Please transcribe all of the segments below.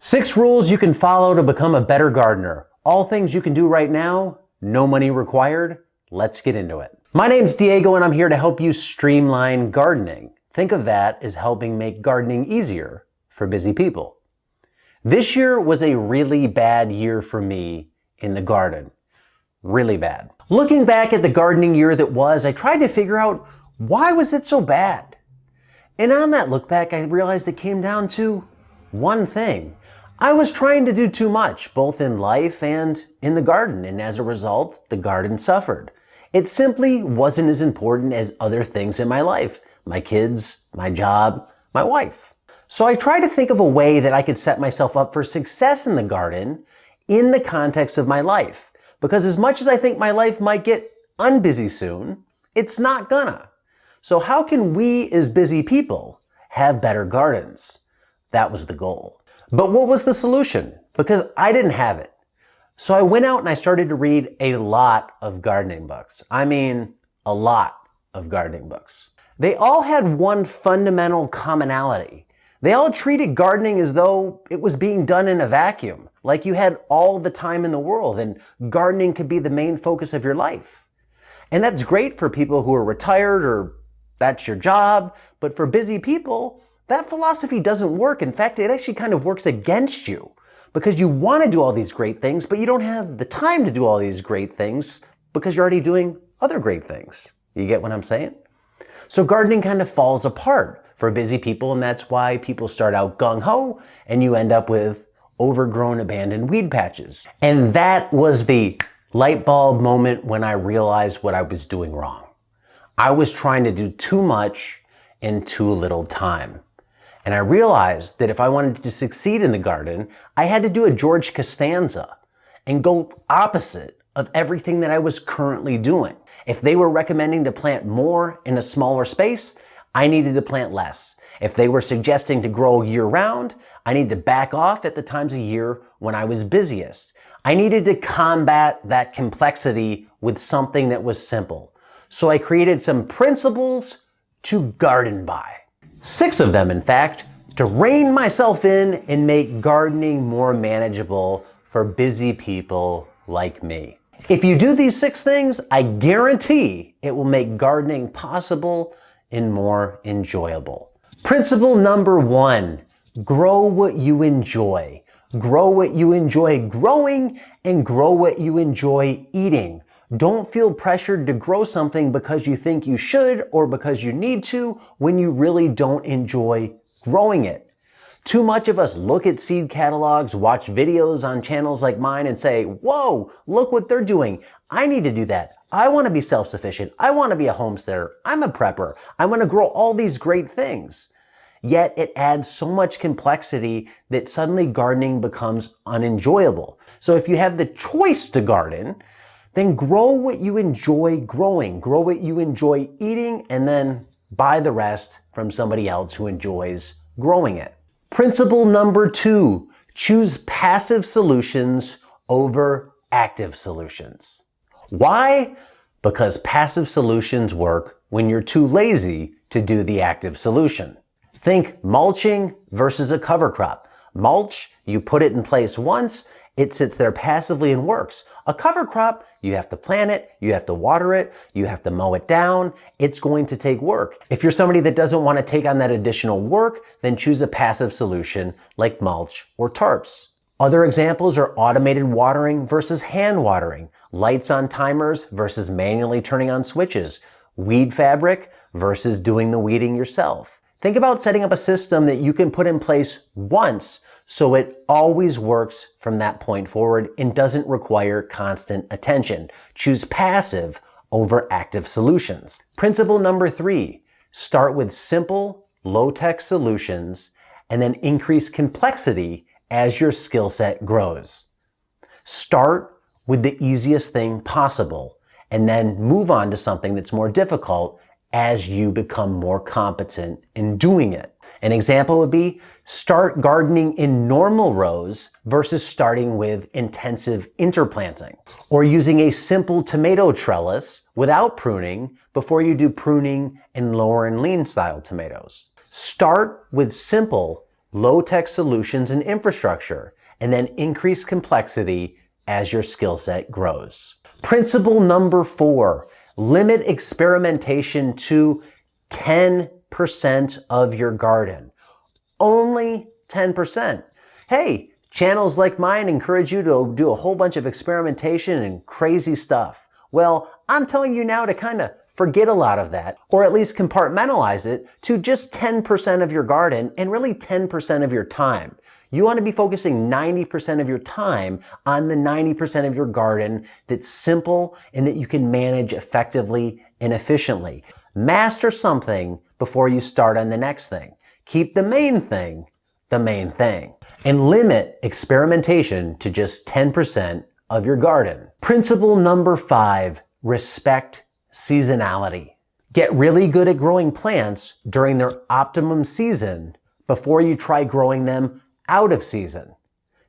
6 rules you can follow to become a better gardener. All things you can do right now, no money required. Let's get into it. My name's Diego and I'm here to help you streamline gardening. Think of that as helping make gardening easier for busy people. This year was a really bad year for me in the garden. Really bad. Looking back at the gardening year that was, I tried to figure out why was it so bad? And on that look back, I realized it came down to one thing. I was trying to do too much, both in life and in the garden, and as a result, the garden suffered. It simply wasn't as important as other things in my life. My kids, my job, my wife. So I tried to think of a way that I could set myself up for success in the garden in the context of my life. Because as much as I think my life might get unbusy soon, it's not gonna. So how can we as busy people have better gardens? That was the goal. But what was the solution? Because I didn't have it. So I went out and I started to read a lot of gardening books. I mean, a lot of gardening books. They all had one fundamental commonality. They all treated gardening as though it was being done in a vacuum, like you had all the time in the world and gardening could be the main focus of your life. And that's great for people who are retired or that's your job, but for busy people, that philosophy doesn't work. In fact, it actually kind of works against you because you want to do all these great things, but you don't have the time to do all these great things because you're already doing other great things. You get what I'm saying? So gardening kind of falls apart for busy people, and that's why people start out gung-ho and you end up with overgrown, abandoned weed patches. And that was the light bulb moment when I realized what I was doing wrong. I was trying to do too much in too little time. And I realized that if I wanted to succeed in the garden, I had to do a George Costanza and go opposite of everything that I was currently doing. If they were recommending to plant more in a smaller space, I needed to plant less. If they were suggesting to grow year-round, I needed to back off at the times of year when I was busiest. I needed to combat that complexity with something that was simple. So I created some principles to garden by. 6 of them, in fact, to rein myself in and make gardening more manageable for busy people like me. If you do these 6 things, I guarantee it will make gardening possible and more enjoyable. Principle number 1, grow what you enjoy. Grow what you enjoy growing and grow what you enjoy eating. Don't feel pressured to grow something because you think you should or because you need to when you really don't enjoy growing it. Too much of us look at seed catalogs, watch videos on channels like mine and say, whoa, look what they're doing. I need to do that. I want to be self-sufficient. I want to be a homesteader. I'm a prepper. I want to grow all these great things. Yet it adds so much complexity that suddenly gardening becomes unenjoyable. So if you have the choice to garden, then grow what you enjoy growing, grow what you enjoy eating, and then buy the rest from somebody else who enjoys growing it. Principle number 2, choose passive solutions over active solutions. Why? Because passive solutions work when you're too lazy to do the active solution. Think mulching versus a cover crop. Mulch, you put it in place once, it sits there passively and works. A cover crop, you have to plant it, you have to water it, you have to mow it down. It's going to take work. If you're somebody that doesn't want to take on that additional work, then choose a passive solution like mulch or tarps. Other examples are automated watering versus hand watering, lights on timers versus manually turning on switches, weed fabric versus doing the weeding yourself. Think about setting up a system that you can put in place once so it always works from that point forward and doesn't require constant attention. Choose passive over active solutions. Principle number 3, start with simple, low-tech solutions and then increase complexity as your skill set grows. Start with the easiest thing possible and then move on to something that's more difficult as you become more competent in doing it. An example would be start gardening in normal rows versus starting with intensive interplanting, or using a simple tomato trellis without pruning before you do pruning in lower and lean style tomatoes. Start with simple low-tech solutions and infrastructure, and then increase complexity as your skill set grows. Principle number 4, limit experimentation to 10% of your garden. Only 10%. Hey, channels like mine encourage you to do a whole bunch of experimentation and crazy stuff. Well, I'm telling you now to kind of forget a lot of that, or at least compartmentalize it to just 10% of your garden and really 10% of your time. You want to be focusing 90% of your time on the 90% of your garden that's simple and that you can manage effectively and efficiently. Master something before you start on the next thing. Keep the main thing the main thing. And limit experimentation to just 10% of your garden. Principle number 5, respect seasonality. Get really good at growing plants during their optimum season before you try growing them out of season.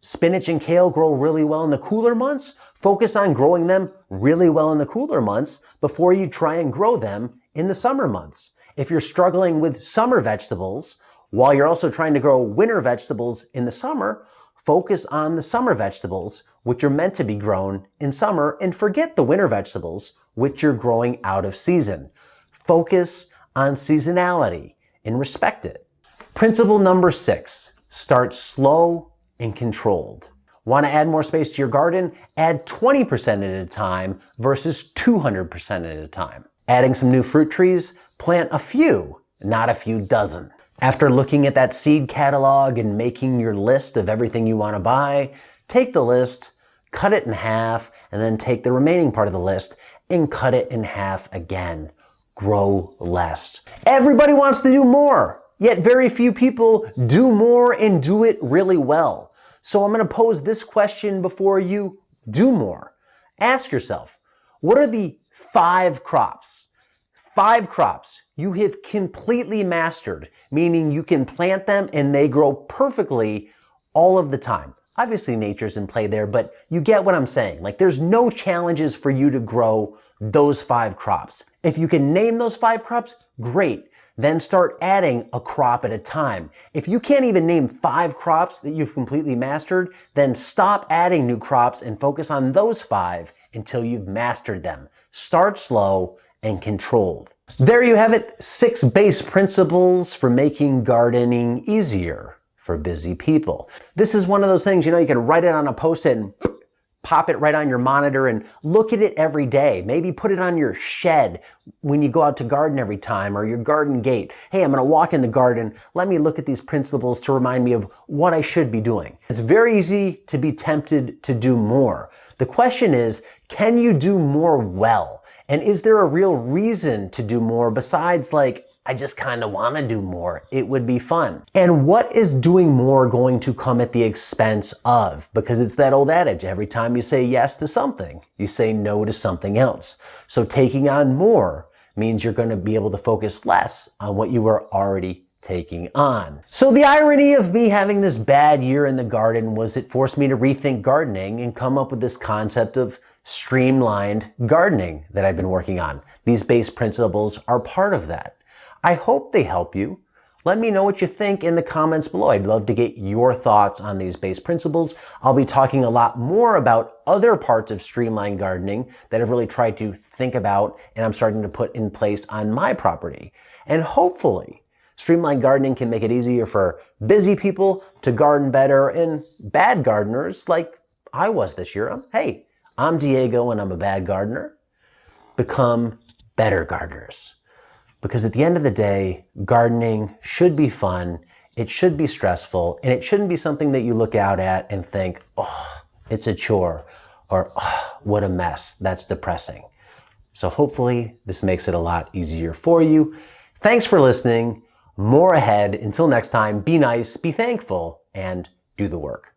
Spinach and kale grow really well in the cooler months. Focus on growing them really well in the cooler months before you try and grow them in the summer months. If you're struggling with summer vegetables, while you're also trying to grow winter vegetables in the summer, focus on the summer vegetables, which are meant to be grown in summer, and forget the winter vegetables, which you're growing out of season. Focus on seasonality and respect it. Principle number 6, start slow and controlled. Want to add more space to your garden? Add 20% at a time versus 200% at a time. Adding some new fruit trees? Plant a few, not a few dozen. After looking at that seed catalog and making your list of everything you want to buy, take the list, cut it in half, and then take the remaining part of the list and cut it in half again. Grow less. Everybody wants to do more, yet very few people do more and do it really well. So I'm going to pose this question before you do more. Ask yourself, what are the 5 crops? 5 crops you have completely mastered, meaning you can plant them and they grow perfectly all of the time. Obviously nature's in play there, but you get what I'm saying. Like there's no challenges for you to grow those 5 crops. If you can name those 5 crops, great. Then start adding a crop at a time. If you can't even name 5 crops that you've completely mastered, then stop adding new crops and focus on those 5 until you've mastered them. Start slow and controlled. There you have it, 6 base principles for making gardening easier for busy people. This is one of those things, you can write it on a post-it and pop it right on your monitor and look at it every day. Maybe put it on your shed when you go out to garden every time, or your garden gate. Hey, I'm gonna walk in the garden. Let me look at these principles to remind me of what I should be doing. It's very easy to be tempted to do more. The question is, can you do more well? And is there a real reason to do more besides I just kind of want to do more? It would be fun. And what is doing more going to come at the expense of? Because it's that old adage, every time you say yes to something, you say no to something else. So taking on more means you're going to be able to focus less on what you were already taking on. So the irony of me having this bad year in the garden was it forced me to rethink gardening and come up with this concept of streamlined gardening that I've been working on. These base principles are part of that. I hope they help you. Let me know what you think in the comments below. I'd love to get your thoughts on these base principles. I'll be talking a lot more about other parts of streamlined gardening that I've really tried to think about and I'm starting to put in place on my property. And hopefully, streamlined gardening can make it easier for busy people to garden better and bad gardeners like I was this year. Hey, I'm Diego and I'm a bad gardener. Become better gardeners. Because at the end of the day, gardening should be fun, it should be stressful, and it shouldn't be something that you look out at and think, oh, it's a chore, or oh, what a mess, that's depressing. So hopefully this makes it a lot easier for you. Thanks for listening. More ahead. Until next time, be nice, be thankful, and do the work.